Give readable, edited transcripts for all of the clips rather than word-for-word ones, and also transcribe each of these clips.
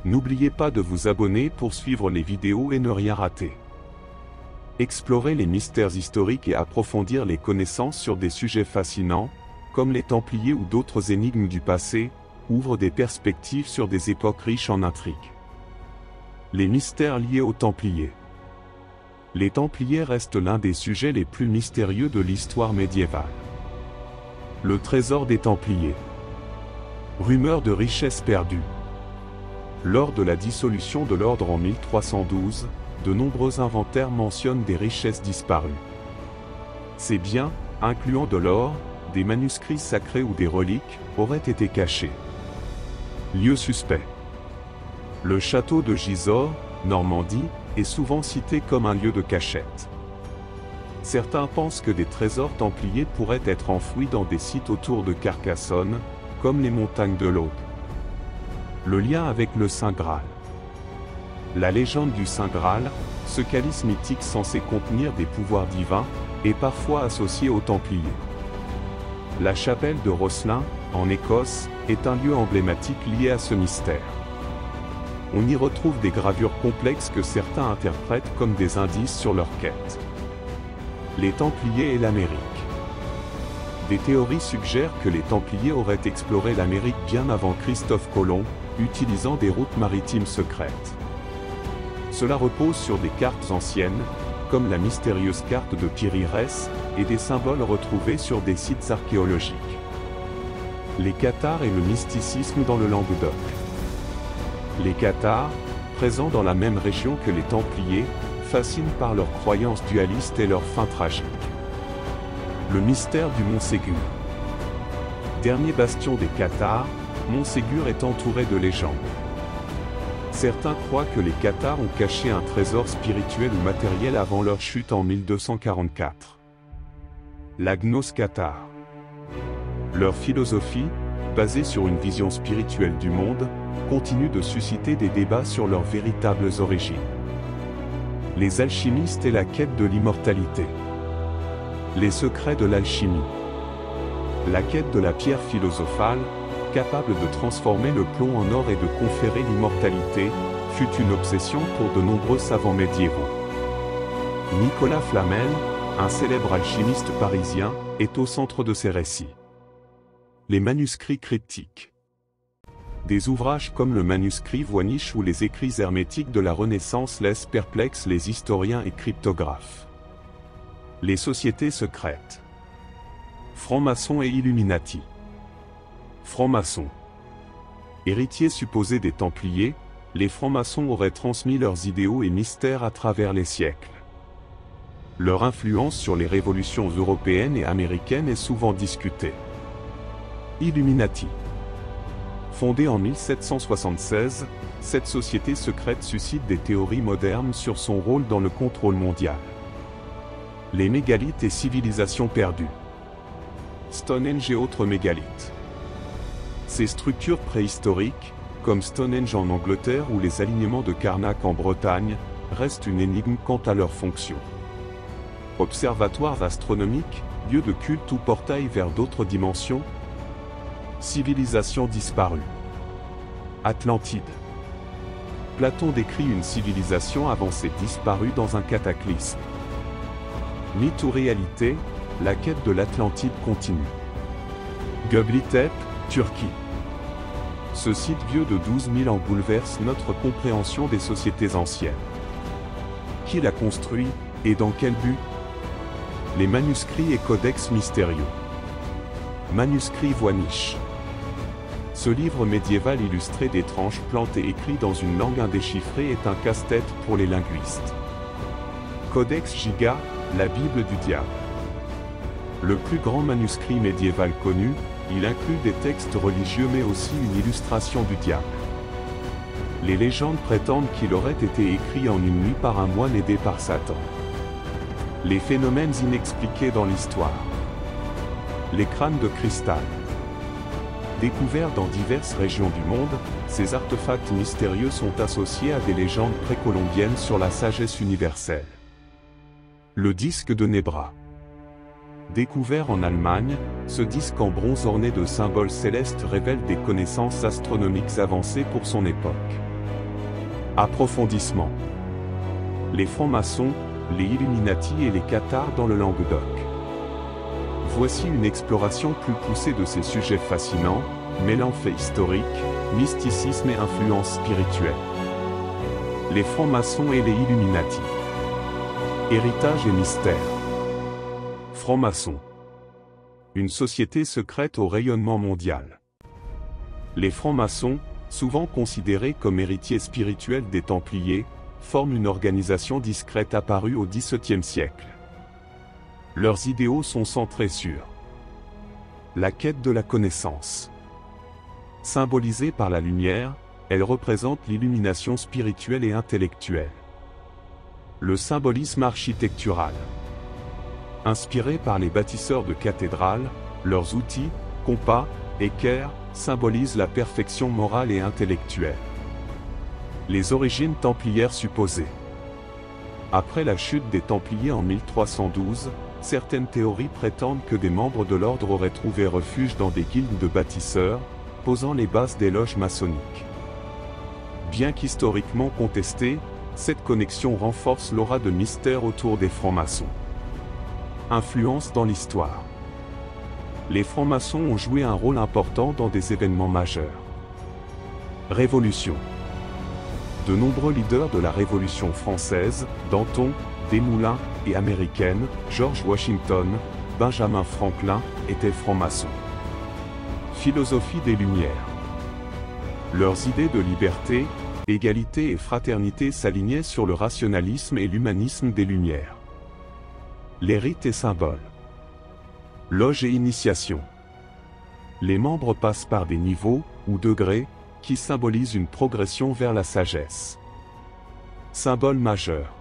N'oubliez pas de vous abonner pour suivre les vidéos et ne rien rater. Explorer les mystères historiques et approfondir les connaissances sur des sujets fascinants, comme les Templiers ou d'autres énigmes du passé, ouvre des perspectives sur des époques riches en intrigues. Les mystères liés aux Templiers. Les Templiers restent l'un des sujets les plus mystérieux de l'histoire médiévale. Le trésor des Templiers. Rumeur de richesses perdues. Lors de la dissolution de l'ordre en 1312, de nombreux inventaires mentionnent des richesses disparues. Ces biens, incluant de l'or, des manuscrits sacrés ou des reliques, auraient été cachés. Lieu suspect. Le château de Gisors, Normandie, est souvent cité comme un lieu de cachette. Certains pensent que des trésors templiers pourraient être enfouis dans des sites autour de Carcassonne, comme les montagnes de l'Aude. Le lien avec le Saint Graal. La légende du Saint Graal, ce calice mythique censé contenir des pouvoirs divins, est parfois associé aux Templiers. La chapelle de Rosslyn, en Écosse, est un lieu emblématique lié à ce mystère. On y retrouve des gravures complexes que certains interprètent comme des indices sur leur quête. Les Templiers et l'Amérique. Des théories suggèrent que les Templiers auraient exploré l'Amérique bien avant Christophe Colomb, utilisant des routes maritimes secrètes. Cela repose sur des cartes anciennes, comme la mystérieuse carte de Piri-Reis, et des symboles retrouvés sur des sites archéologiques. Les Cathares et le mysticisme dans le Languedoc. Les Cathares, présents dans la même région que les Templiers, fascinent par leurs croyances dualistes et leur fin tragique. Le mystère du Mont Ségur. Dernier bastion des Cathares, Montségur est entouré de légendes. Certains croient que les Cathares ont caché un trésor spirituel ou matériel avant leur chute en 1244. La gnose cathare. Leur philosophie, basée sur une vision spirituelle du monde, continue de susciter des débats sur leurs véritables origines. Les alchimistes et la quête de l'immortalité. Les secrets de l'alchimie. La quête de la pierre philosophale, capable de transformer le plomb en or et de conférer l'immortalité, fut une obsession pour de nombreux savants médiévaux. Nicolas Flamel, un célèbre alchimiste parisien, est au centre de ces récits. Les manuscrits cryptiques. Des ouvrages comme le manuscrit Voynich ou les écrits hermétiques de la Renaissance laissent perplexes les historiens et cryptographes. Les sociétés secrètes. Francs-maçons et Illuminati. Francs-maçons. Héritiers supposés des Templiers, les francs-maçons auraient transmis leurs idéaux et mystères à travers les siècles. Leur influence sur les révolutions européennes et américaines est souvent discutée. Illuminati. Fondée en 1776, cette société secrète suscite des théories modernes sur son rôle dans le contrôle mondial. Les mégalithes et civilisations perdues. Stonehenge et autres mégalithes. Ces structures préhistoriques, comme Stonehenge en Angleterre ou les alignements de Karnak en Bretagne, restent une énigme quant à leur fonction. Observatoires astronomiques, lieux de culte ou portails vers d'autres dimensions. Civilisation disparue. Atlantide. Platon décrit une civilisation avancée disparue dans un cataclysme. Mythe ou réalité, la quête de l'Atlantide continue. Göbekli Tepe, Turquie. Ce site vieux de 12 000 ans bouleverse notre compréhension des sociétés anciennes. Qui l'a construit, et dans quel but? Les manuscrits et codex mystérieux. Manuscrit Voynich. Ce livre médiéval illustré d'étranges plantes et écrit dans une langue indéchiffrée est un casse-tête pour les linguistes. Codex Giga, la Bible du diable. Le plus grand manuscrit médiéval connu, il inclut des textes religieux mais aussi une illustration du diable. Les légendes prétendent qu'il aurait été écrit en une nuit par un moine aidé par Satan. Les phénomènes inexpliqués dans l'histoire. Les crânes de cristal. Découverts dans diverses régions du monde, ces artefacts mystérieux sont associés à des légendes précolombiennes sur la sagesse universelle. Le disque de Nebra. Découvert en Allemagne, ce disque en bronze orné de symboles célestes révèle des connaissances astronomiques avancées pour son époque. Approfondissement. Les francs-maçons, les Illuminati et les cathares dans le Languedoc. Voici une exploration plus poussée de ces sujets fascinants, mêlant faits historiques, mysticisme et influence spirituelle. Les francs-maçons et les Illuminati. Héritage et mystère. Francs-maçons. Une société secrète au rayonnement mondial. Les francs-maçons, souvent considérés comme héritiers spirituels des Templiers, forment une organisation discrète apparue au XVIIe siècle. Leurs idéaux sont centrés sur la quête de la connaissance. Symbolisée par la lumière, elle représente l'illumination spirituelle et intellectuelle. Le symbolisme architectural. Inspiré par les bâtisseurs de cathédrales, leurs outils, compas, équerres, symbolisent la perfection morale et intellectuelle. Les origines templières supposées. Après la chute des Templiers en 1312, certaines théories prétendent que des membres de l'ordre auraient trouvé refuge dans des guildes de bâtisseurs, posant les bases des loges maçonniques. Bien qu'historiquement contestée, cette connexion renforce l'aura de mystère autour des francs-maçons. Influence dans l'histoire. Les francs-maçons ont joué un rôle important dans des événements majeurs. Révolution. De nombreux leaders de la Révolution française, Danton, Desmoulins et américaine, George Washington, Benjamin Franklin, étaient francs-maçons. Philosophie des Lumières. Leurs idées de liberté, égalité et fraternité s'alignaient sur le rationalisme et l'humanisme des Lumières. Les rites et symboles. Loge et initiation. Les membres passent par des niveaux, ou degrés, qui symbolisent une progression vers la sagesse. Symbole majeur.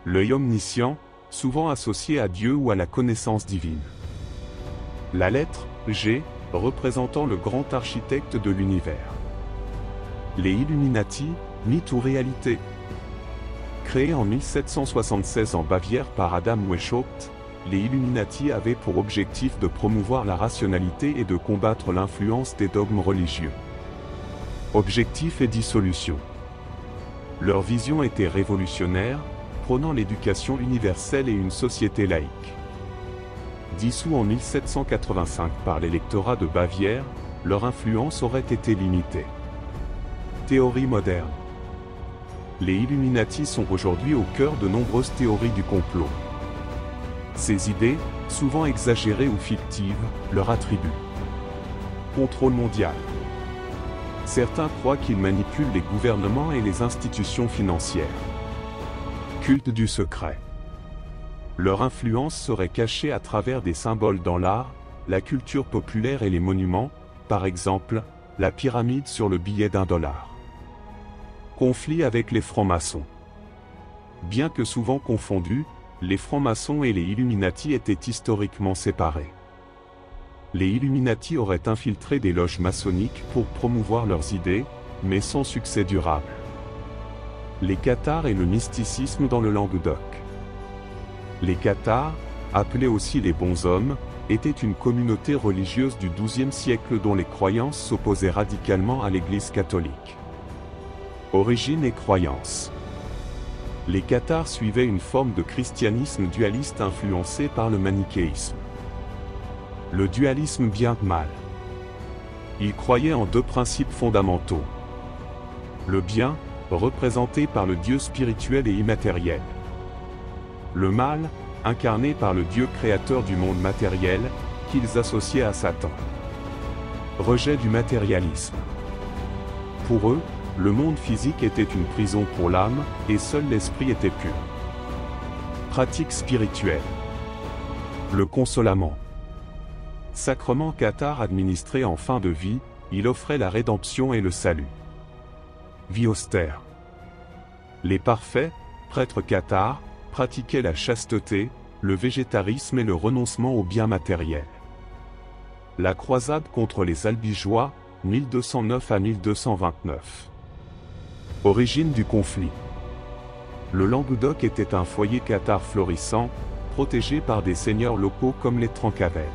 L'œil omniscient, souvent associé à Dieu ou à la connaissance divine. La lettre G, représentant le grand architecte de l'univers. Les Illuminati, mythe ou réalité. Créés en 1776 en Bavière par Adam Weishaupt, les Illuminati avaient pour objectif de promouvoir la rationalité et de combattre l'influence des dogmes religieux. Objectif et dissolution. Leur vision était révolutionnaire, prônant l'éducation universelle et une société laïque. Dissous en 1785 par l'électorat de Bavière, leur influence aurait été limitée. Théorie moderne. Les Illuminati sont aujourd'hui au cœur de nombreuses théories du complot. Ces idées, souvent exagérées ou fictives, leur attribuent contrôle mondial. Certains croient qu'ils manipulent les gouvernements et les institutions financières. Culte du secret. Leur influence serait cachée à travers des symboles dans l'art, la culture populaire et les monuments, par exemple, la pyramide sur le billet d'$1. Conflit avec les francs-maçons. Bien que souvent confondus, les francs-maçons et les Illuminati étaient historiquement séparés. Les Illuminati auraient infiltré des loges maçonniques pour promouvoir leurs idées, mais sans succès durable. Les cathares et le mysticisme dans le Languedoc. Les cathares, appelés aussi les bonshommes, étaient une communauté religieuse du XIIe siècle dont les croyances s'opposaient radicalement à l'Église catholique. Origine et croyances. Les cathares suivaient une forme de christianisme dualiste influencé par le manichéisme. Le dualisme bien-mal. Ils croyaient en deux principes fondamentaux. Le bien, représenté par le Dieu spirituel et immatériel. Le mal, incarné par le Dieu créateur du monde matériel, qu'ils associaient à Satan. Rejet du matérialisme. Pour eux, le monde physique était une prison pour l'âme, et seul l'esprit était pur. Pratique spirituelle. Le consolament. Sacrement cathare administré en fin de vie, il offrait la rédemption et le salut. Vie austère. Les parfaits, prêtres cathares, pratiquaient la chasteté, le végétarisme et le renoncement aux biens matériels. La croisade contre les Albigeois, 1209 à 1229. Origine du conflit. Le Languedoc était un foyer cathare florissant, protégé par des seigneurs locaux comme les Trencavel.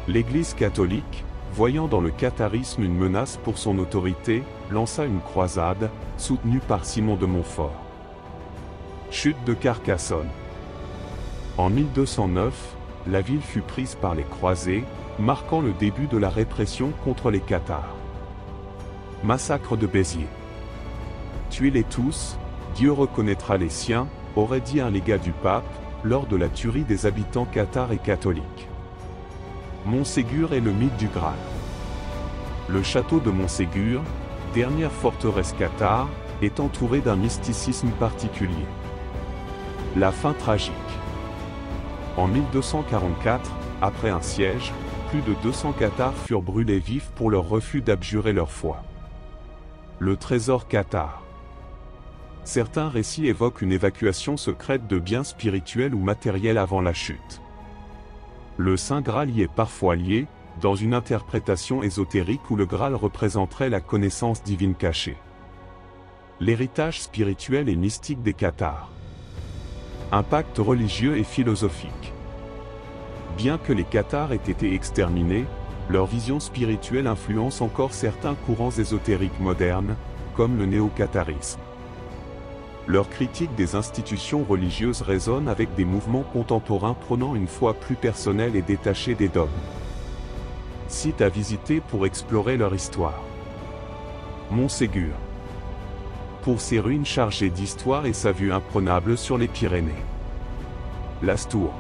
L'Église catholique, voyant dans le catharisme une menace pour son autorité, lança une croisade, soutenue par Simon de Montfort. Chute de Carcassonne. En 1209, la ville fut prise par les croisés, marquant le début de la répression contre les cathares. Massacre de Béziers. Tuez-les tous, Dieu reconnaîtra les siens, aurait dit un légat du pape, lors de la tuerie des habitants cathares et catholiques. Montségur est le mythe du Graal. Le château de Montségur, dernière forteresse cathare, est entouré d'un mysticisme particulier. La fin tragique. En 1244, après un siège, plus de 200 cathares furent brûlés vifs pour leur refus d'abjurer leur foi. Le trésor cathare. Certains récits évoquent une évacuation secrète de biens spirituels ou matériels avant la chute. Le Saint Graal y est parfois lié, dans une interprétation ésotérique où le Graal représenterait la connaissance divine cachée. L'héritage spirituel et mystique des cathares. Impact religieux et philosophique. Bien que les cathares aient été exterminés, leur vision spirituelle influence encore certains courants ésotériques modernes, comme le néo-catharisme. Leur critique des institutions religieuses résonne avec des mouvements contemporains prônant une foi plus personnelle et détachée des dogmes. Site à visiter pour explorer leur histoire. Montségur. Pour ses ruines chargées d'histoire et sa vue imprenable sur les Pyrénées. Lastours.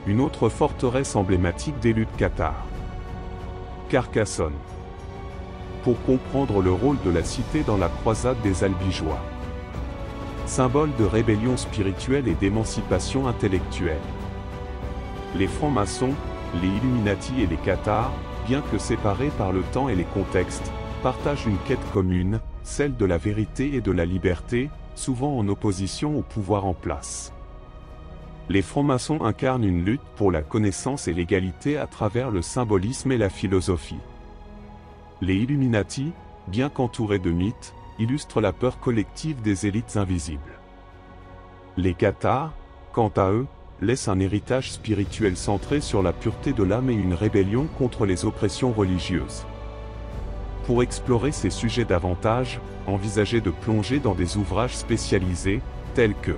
Une autre forteresse emblématique des luttes cathares. Carcassonne. Pour comprendre le rôle de la cité dans la croisade des Albigeois. Symbole de rébellion spirituelle et d'émancipation intellectuelle. Les francs-maçons, les Illuminati et les cathares, bien que séparés par le temps et les contextes, partagent une quête commune, celle de la vérité et de la liberté, souvent en opposition au pouvoir en place. Les francs-maçons incarnent une lutte pour la connaissance et l'égalité à travers le symbolisme et la philosophie. Les Illuminati, bien qu'entourés de mythes, illustrent la peur collective des élites invisibles. Les cathares, quant à eux, laissent un héritage spirituel centré sur la pureté de l'âme et une rébellion contre les oppressions religieuses. Pour explorer ces sujets davantage, envisagez de plonger dans des ouvrages spécialisés, tels que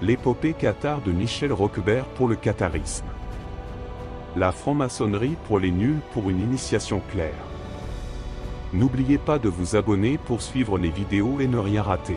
L'épopée cathare de Michel Roquebert pour le catharisme. La franc-maçonnerie pour les nuls pour une initiation claire. N'oubliez pas de vous abonner pour suivre les vidéos et ne rien rater.